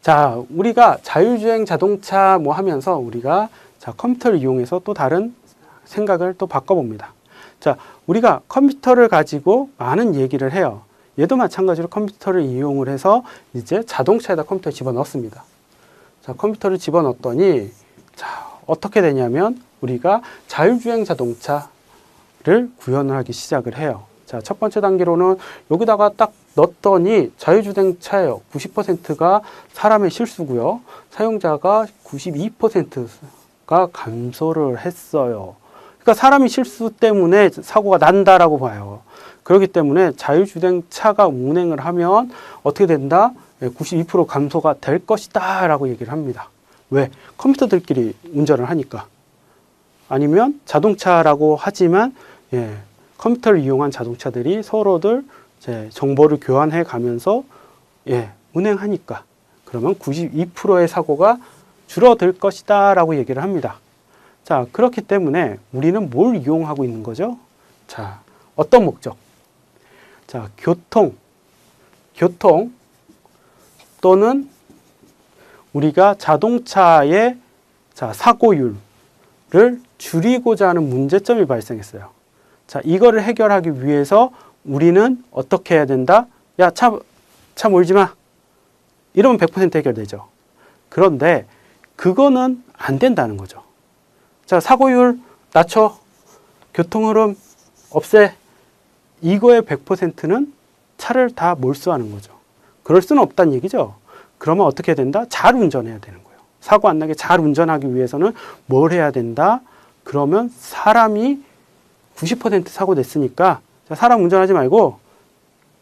자, 우리가 자율주행 자동차 뭐 하면서 우리가 자, 컴퓨터를 이용해서 또 다른 생각을 또 바꿔봅니다. 자, 우리가 컴퓨터를 가지고 많은 얘기를 해요. 얘도 마찬가지로 컴퓨터를 이용을 해서 이제 자동차에다 컴퓨터를 집어넣습니다. 자, 컴퓨터를 집어넣었더니 자, 어떻게 되냐면 우리가 자율주행 자동차를 구현을 하기 시작을 해요. 자, 첫 번째 단계로는 여기다가 딱 넣었더니 자율주행차예요. 90%가 사람의 실수고요. 사용자가 92%가 감소를 했어요. 그러니까 사람이 실수 때문에 사고가 난다라고 봐요. 그렇기 때문에 자율주행차가 운행을 하면 어떻게 된다? 92% 감소가 될 것이다 라고 얘기를 합니다. 왜? 컴퓨터들끼리 운전을 하니까. 아니면 자동차라고 하지만 컴퓨터를 이용한 자동차들이 서로들 이제 정보를 교환해 가면서 운행하니까 그러면 92%의 사고가 줄어들 것이다 라고 얘기를 합니다. 자, 그렇기 때문에 우리는 뭘 이용하고 있는 거죠? 자, 어떤 목적? 자, 교통 또는 우리가 자동차의 사고율을 줄이고자 하는 문제점이 발생했어요. 자, 이거를 해결하기 위해서 우리는 어떻게 해야 된다? 야, 차 몰지 마. 이러면 100% 해결되죠. 그런데 그거는 안 된다는 거죠. 자, 사고율 낮춰. 교통흐름 없애. 이거의 100%는 차를 다 몰수하는 거죠. 그럴 수는 없다는 얘기죠. 그러면 어떻게 해야 된다? 잘 운전해야 되는 거예요. 사고 안 나게 잘 운전하기 위해서는 뭘 해야 된다? 그러면 사람이 90% 사고 냈으니까 사람 운전하지 말고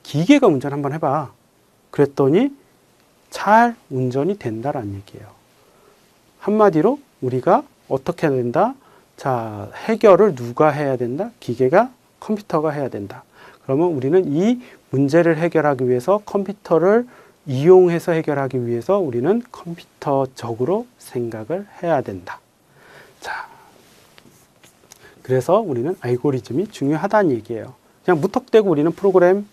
기계가 운전 한번 해봐. 그랬더니 잘 운전이 된다라는 얘기예요. 한마디로 우리가 어떻게 해야 된다? 자, 해결을 누가 해야 된다? 기계가, 컴퓨터가 해야 된다. 그러면 우리는 이 문제를 해결하기 위해서 컴퓨터를 이용해서 해결하기 위해서 우리는 컴퓨터적으로 생각을 해야 된다. 자, 그래서 우리는 알고리즘이 중요하다는 얘기예요. 그냥 무턱대고 우리는 프로그램,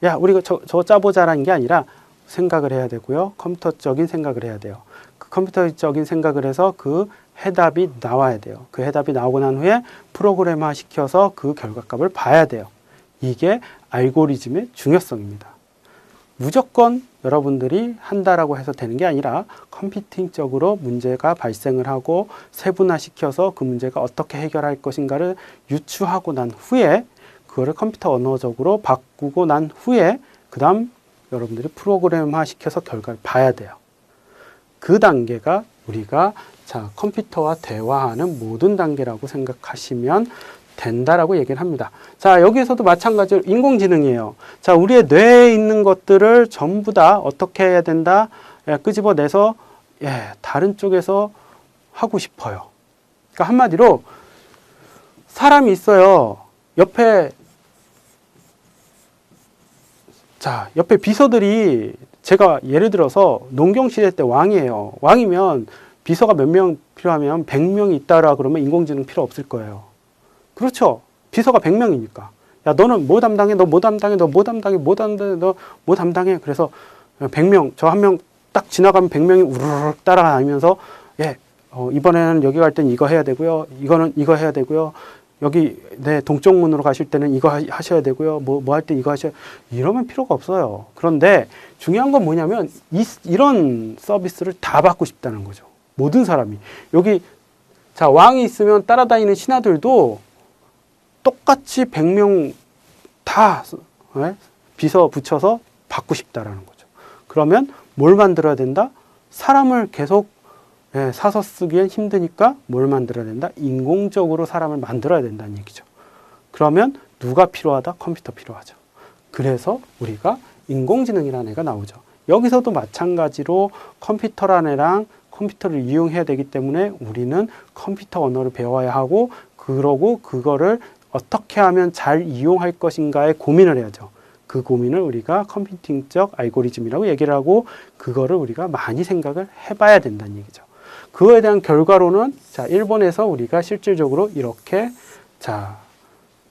야, 우리가 저거 짜보자라는 게 아니라 생각을 해야 되고요. 컴퓨터적인 생각을 해야 돼요. 그 컴퓨터적인 생각을 해서 그 해답이 나와야 돼요. 그 해답이 나오고 난 후에 프로그램화 시켜서 그 결과값을 봐야 돼요. 이게 알고리즘의 중요성입니다. 무조건 여러분들이 한다라고 해서 되는 게 아니라 컴퓨팅적으로 문제가 발생을 하고 세분화시켜서 그 문제가 어떻게 해결할 것인가를 유추하고 난 후에 그거를 컴퓨터 언어적으로 바꾸고 난 후에 그 다음 여러분들이 프로그램화 시켜서 결과를 봐야 돼요. 그 단계가 우리가 컴퓨터와 대화하는 모든 단계라고 생각하시면 된다라고 얘기를 합니다. 자, 여기에서도 마찬가지로 인공지능이에요. 자, 우리의 뇌에 있는 것들을 전부 다 어떻게 해야 된다? 끄집어내서 다른 쪽에서 하고 싶어요. 그러니까 한마디로 사람이 있어요. 옆에 비서들이 제가 예를 들어서 농경시대 때 왕이에요. 왕이면 비서가 몇 명 필요하면 100명이 있다라 그러면 인공지능 필요 없을 거예요. 그렇죠. 비서가 100명이니까. 야, 너는 뭐 담당해? 너 뭐 담당해? 너 뭐 담당해? 뭐 담당해? 너 뭐 담당해? 그래서 100명, 저 한 명 딱 지나가면 100명이 우르륵 따라다니면서 이번에는 여기 갈 땐 이거 해야 되고요. 이거는 이거 해야 되고요. 여기 동쪽 문으로 가실 때는 이거 하셔야 되고요. 뭐 할 때 이거 하셔야 이러면 필요가 없어요. 그런데 중요한 건 뭐냐면 이런 서비스를 다 받고 싶다는 거죠. 모든 사람이. 여기 왕이 있으면 따라다니는 신하들도 똑같이 100명 다 비서 붙여서 받고 싶다라는 거죠. 그러면 뭘 만들어야 된다? 사람을 계속 사서 쓰기엔 힘드니까 뭘 만들어야 된다? 인공적으로 사람을 만들어야 된다는 얘기죠. 그러면 누가 필요하다? 컴퓨터 필요하죠. 그래서 우리가 인공지능이라는 애가 나오죠. 여기서도 마찬가지로 컴퓨터라는 애랑 컴퓨터를 이용해야 되기 때문에 우리는 컴퓨터 언어를 배워야 하고 그러고 그거를 어떻게 하면 잘 이용할 것인가에 고민을 해야죠. 그 고민을 우리가 컴퓨팅적 알고리즘이라고 얘기를 하고 그거를 우리가 많이 생각을 해봐야 된다는 얘기죠. 그거에 대한 결과로는 일본에서 우리가 실질적으로 이렇게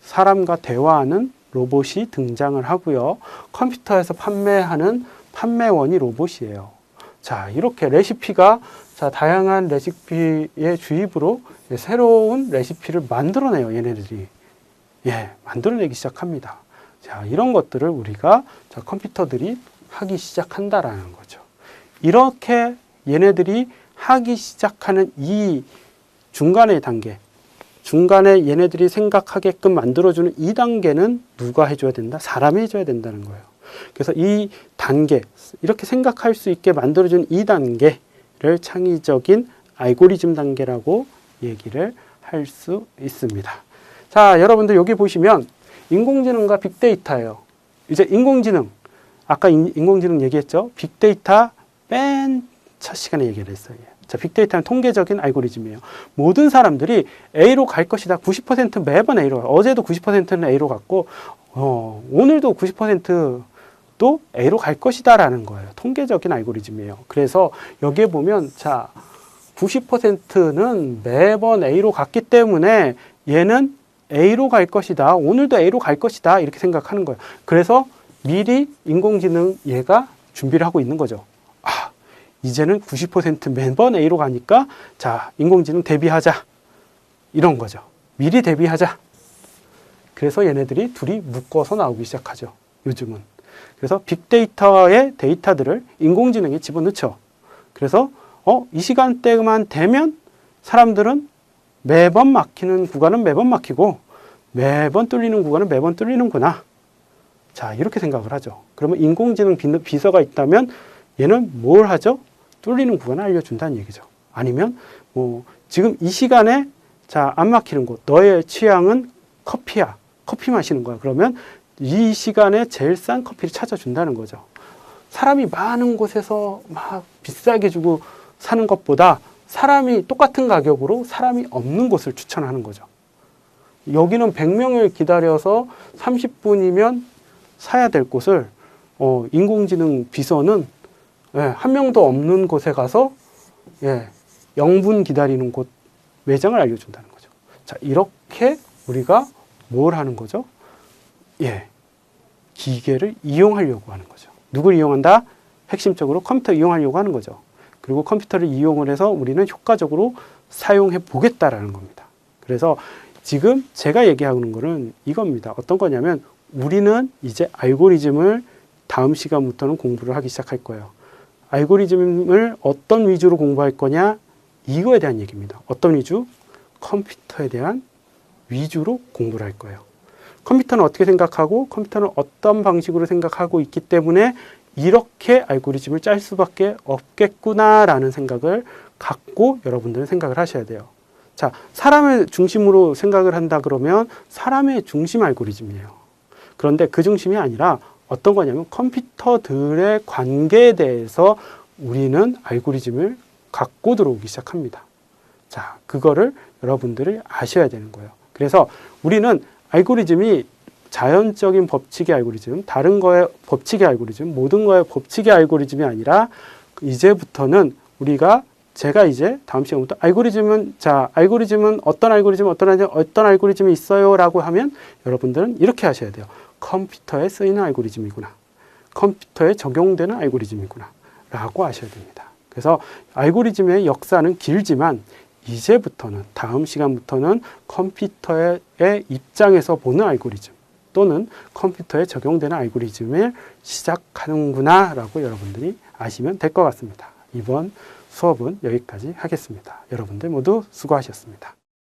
사람과 대화하는 로봇이 등장을 하고요. 컴퓨터에서 판매하는 판매원이 로봇이에요. 자, 이렇게 레시피가 자, 다양한 레시피의 주입으로 새로운 레시피를 만들어내요, 얘네들이. 예, 만들어내기 시작합니다. 자, 이런 것들을 우리가 자, 컴퓨터들이 하기 시작한다라는 거죠. 이렇게 얘네들이 하기 시작하는 이 중간의 단계, 중간에 얘네들이 생각하게끔 만들어주는 이 단계는 누가 해줘야 된다? 사람이 해줘야 된다는 거예요. 그래서 이 단계, 이렇게 생각할 수 있게 만들어준 이 단계를 창의적인 알고리즘 단계라고 얘기를 할 수 있습니다. 자, 여러분들 여기 보시면 인공지능과 빅데이터예요. 이제 인공지능, 아까 인공지능 얘기했죠? 빅데이터 맨 첫 시간에 얘기를 했어요. 자, 빅데이터는 통계적인 알고리즘이에요. 모든 사람들이 A로 갈 것이다. 90% 매번 A로 가요. 어제도 90%는 A로 갔고 오늘도 90%도 A로 갈 것이다 라는 거예요. 통계적인 알고리즘이에요. 그래서 여기에 보면 자, 90%는 매번 A로 갔기 때문에 얘는 A로 갈 것이다. 오늘도 A로 갈 것이다. 이렇게 생각하는 거예요. 그래서 미리 인공지능 얘가 준비를 하고 있는 거죠. 아, 이제는 90% 매번 A로 가니까 자, 인공지능 대비하자. 이런 거죠. 미리 대비하자. 그래서 얘네들이 둘이 묶어서 나오기 시작하죠. 요즘은. 그래서 빅데이터의 데이터들을 인공지능에 집어넣죠. 그래서 이 시간대만 되면 사람들은 매번 막히는 구간은 매번 막히고 매번 뚫리는 구간은 매번 뚫리는구나. 자, 이렇게 생각을 하죠. 그러면 인공지능 비서가 있다면 얘는 뭘 하죠? 뚫리는 구간을 알려준다는 얘기죠. 아니면 지금 이 시간에 자, 안 막히는 곳, 너의 취향은 커피야. 커피 마시는 거야. 그러면 이 시간에 제일 싼 커피를 찾아준다는 거죠. 사람이 많은 곳에서 막 비싸게 주고 사는 것보다 사람이 똑같은 가격으로 사람이 없는 곳을 추천하는 거죠. 여기는 100명을 기다려서 30분이면 사야 될 곳을 인공지능 비서는 한 명도 없는 곳에 가서 0분 기다리는 곳 매장을 알려준다는 거죠. 자, 이렇게 우리가 뭘 하는 거죠? 기계를 이용하려고 하는 거죠. 누굴 이용한다? 핵심적으로 컴퓨터 이용하려고 하는 거죠. 그리고 컴퓨터를 이용을 해서 우리는 효과적으로 사용해 보겠다라는 겁니다. 그래서 지금 제가 얘기하는 거는 이겁니다. 어떤 거냐면 우리는 이제 알고리즘을 다음 시간부터는 공부를 하기 시작할 거예요. 알고리즘을 어떤 위주로 공부할 거냐? 이거에 대한 얘기입니다. 어떤 위주? 컴퓨터에 대한 위주로 공부를 할 거예요. 컴퓨터는 어떻게 생각하고 컴퓨터는 어떤 방식으로 생각하고 있기 때문에 이렇게 알고리즘을 짤 수밖에 없겠구나라는 생각을 갖고 여러분들은 생각을 하셔야 돼요. 자, 사람을 중심으로 생각을 한다 그러면 사람의 중심 알고리즘이에요. 그런데 그 중심이 아니라 어떤 거냐면 컴퓨터들의 관계에 대해서 우리는 알고리즘을 갖고 들어오기 시작합니다. 자, 그거를 여러분들이 아셔야 되는 거예요. 그래서 우리는 알고리즘이 자연적인 법칙의 알고리즘, 다른 거의 법칙의 알고리즘, 모든 거의 법칙의 알고리즘이 아니라 이제부터는 제가 이제 다음 시간부터 알고리즘은 어떤 알고리즘이 있어요 라고 하면 여러분들은 이렇게 하셔야 돼요. 컴퓨터에 쓰이는 알고리즘이구나. 컴퓨터에 적용되는 알고리즘이구나. 라고 하셔야 됩니다. 그래서 알고리즘의 역사는 길지만 이제부터는 다음 시간부터는 컴퓨터의 입장에서 보는 알고리즘 또는 컴퓨터에 적용되는 알고리즘을 시작하는구나 라고 여러분들이 아시면 될 것 같습니다. 이번 수업은 여기까지 하겠습니다. 여러분들 모두 수고하셨습니다.